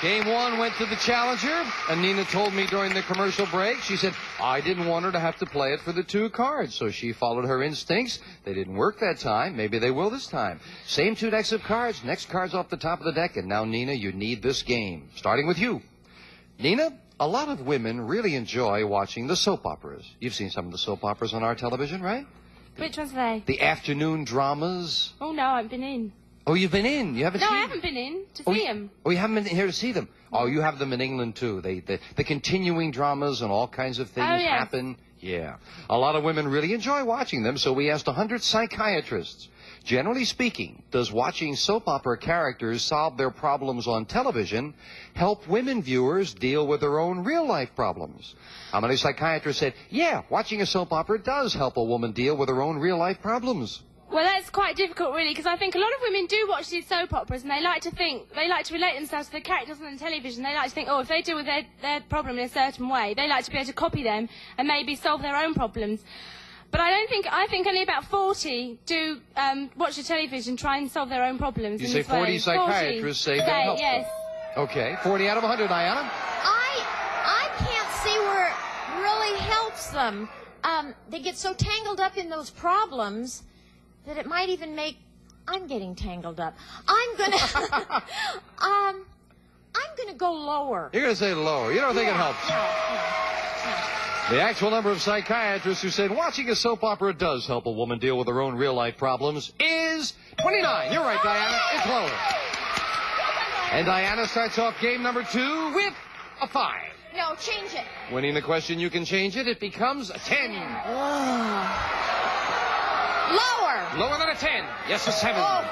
Game one went to the challenger, and Nina told me during the commercial break, she said, I didn't want her to have to play it for the 2 cards, so she followed her instincts. They didn't work that time. Maybe they will this time. Same 2 decks of cards. Next card's off the top of the deck, and now, Nina, you need this game. Starting with you. Nina, a lot of women really enjoy watching the soap operas. You've seen some of the soap operas on our television, right? Which ones are they? The afternoon dramas. Oh, no, I haven't been in. Oh, you've been in? You haven't seen No, them? I haven't been in to see them. Oh, you haven't been here to see them? Oh, you have them in England, too. The continuing dramas and all kinds of things happen. Yeah. A lot of women really enjoy watching them, so we asked 100 psychiatrists. Generally speaking, does watching soap opera characters solve their problems on television help women viewers deal with their own real-life problems? How many psychiatrists said, yeah, watching a soap opera does help a woman deal with her own real-life problems? Well, that's quite difficult, really, because I think a lot of women do watch these soap operas, and they like to relate themselves to the characters on the television. They like to think, oh, if they deal with their problem in a certain way, they like to be able to copy them and maybe solve their own problems. But I think only about 40 do watch the television, try and solve their own problems. You say 40 psychiatrists say that helps. Yes. Okay, 40 out of 100, Diana. I can't see where it really helps them. They get so tangled up in those problems that it might even make... I'm getting tangled up. I'm gonna... I'm gonna go lower. You're gonna say lower. You don't think it helps? No. The actual number of psychiatrists who said watching a soap opera does help a woman deal with her own real-life problems is 29. You're right, Diana. It's lower. And Diana starts off game number 2 with a 5. No, change it. Winning the question, you can change it. It becomes a 10. Lower. Lower than a 10. Yes, a 7. Oh,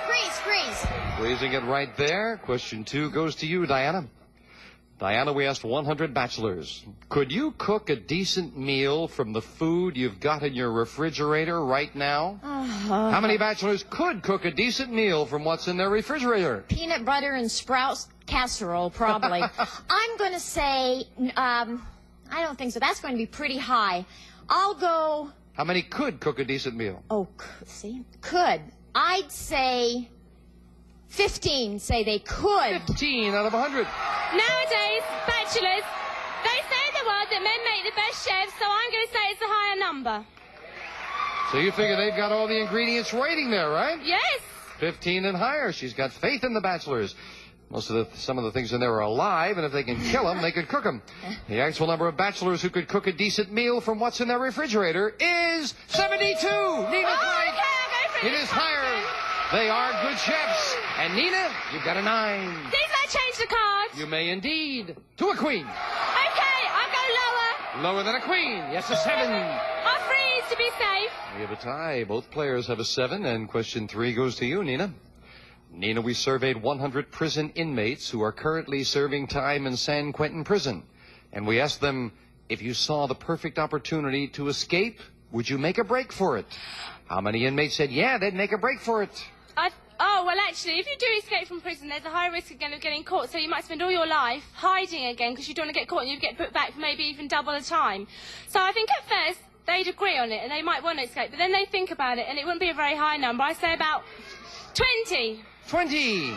freeze. Freezing it right there. Question 2 goes to you, Diana. Diana, we asked 100 bachelors. Could you cook a decent meal from the food you've got in your refrigerator right now? How many bachelors could cook a decent meal from what's in their refrigerator? Peanut butter and sprouts casserole, probably. I'm going to say, I don't think so. That's going to be pretty high. I'll go... How many could cook a decent meal? Oh, see? Could. I'd say 15 say they could. 15 out of 100. Nowadays, bachelors, they say in the world that men make the best chefs, so I'm going to say it's a higher number. So you figure they've got all the ingredients waiting there, right? Yes. 15 and higher. She's got faith in the bachelors. Some of the things in there are alive, and if they can kill them, they could cook them. The actual number of bachelors who could cook a decent meal from what's in their refrigerator is 72. Nina's right. Okay, it is higher. They are good chefs. And Nina, you've got a 9. Please don't change the card. You may indeed. To a queen. Okay, I'll go lower. Lower than a queen. Yes, a 7. I'll freeze to be safe. We have a tie. Both players have a 7, and question 3 goes to you, Nina. Nina, we surveyed 100 prison inmates who are currently serving time in San Quentin prison. And we asked them, if you saw the perfect opportunity to escape, would you make a break for it? How many inmates said, yeah, they'd make a break for it? Oh, well, actually, if you do escape from prison, there's a high risk again of getting caught, so you might spend all your life hiding again because you don't want to get caught and you get put back for maybe even double the time. So I think at first they'd agree on it and they might want to escape, but then they think about it and it wouldn't be a very high number. I say about 20. 20.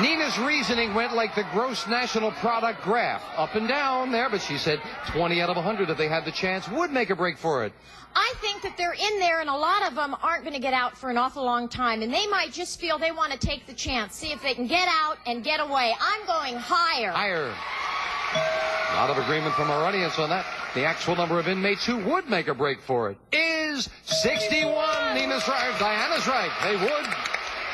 Nina's reasoning went like the gross national product graph, up and down there, but she said 20 out of 100, if they had the chance, would make a break for it. I think that they're in there, and a lot of them aren't going to get out for an awful long time, and they might just feel they want to take the chance, see if they can get out and get away. I'm going higher. Higher. A lot of agreement from our audience on that. The actual number of inmates who would make a break for it is 61. Nina's right. Diana's right. They would.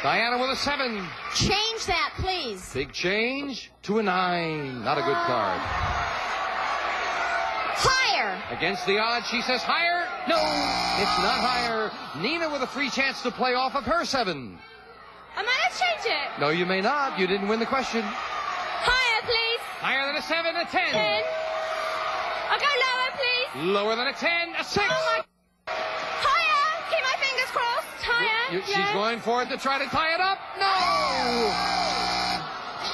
Diana with a 7. Change that, please. Big change to a 9. Not a good card. Higher. Against the odds, she says higher. No, it's not higher. Nina with a free chance to play off of her 7. I might have to change it. No, you may not. You didn't win the question. Higher, please. Higher than a 7, a 10. 10. I'll go lower, please. Lower than a 10, a 6. Oh my... Higher. Keep my fingers crossed. Higher. She's going for it to try to tie it up. No!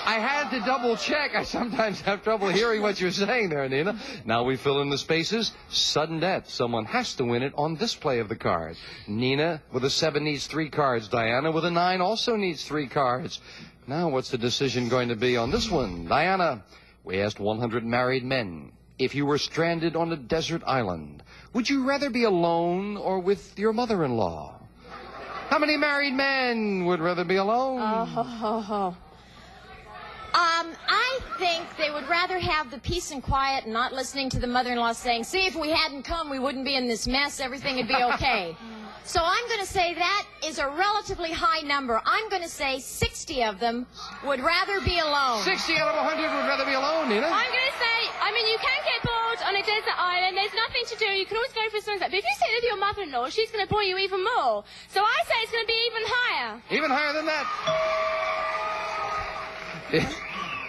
I had to double check. I sometimes have trouble hearing what you're saying there, Nina. Now we fill in the spaces. Sudden death. Someone has to win it on this play of the cards. Nina with a 7 needs 3 cards. Diana with a 9 also needs 3 cards. Now, what's the decision going to be on this one? Diana, we asked 100 married men. If you were stranded on a desert island, would you rather be alone or with your mother-in-law? How many married men would rather be alone? I think they would rather have the peace and quiet and not listening to the mother-in-law saying, see, if we hadn't come, we wouldn't be in this mess. Everything would be okay. So I'm going to say that is a relatively high number. I'm going to say 60 of them would rather be alone. 60 out of 100 would rather be alone, Nina. I'm going to say, I mean, you can get bored on a desert island. There's nothing to do. You can always go for a sunset. But if you sit with your mother-in-law, she's going to bore you even more. So I say it's going to be even higher. Even higher than that.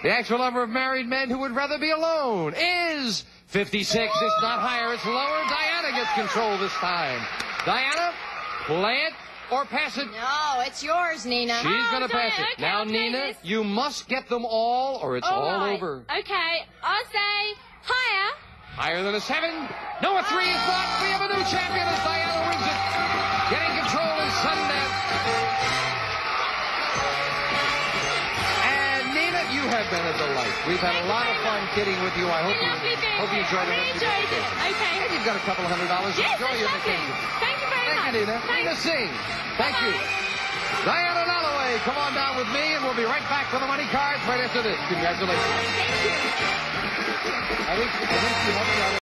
The actual number of married men who would rather be alone is 56. It's not higher, it's lower. Diana gets control this time. Diana, play it or pass it. No, it's yours, Nina. She's going to pass it. Okay, Now, Nina, you must get them all or it's all right. over. Okay, I'll say higher. Higher than a 7. No, a 3 is not. We have a new champion as Diana wins it. Getting control is sudden death. And Nina, you have been a delight. We've had a lot of fun kidding with you. I hope you enjoyed it. I enjoyed it. Okay. And you've got a couple $100. Yes, Enjoy your exactly. vacation. Thank you very much. Thank you, Nina. Nina Singh. Thank you. Diana Dalloway, come on down with me, and we'll be right back for the money cards right after this. Congratulations. Thank you. I think you helped me out.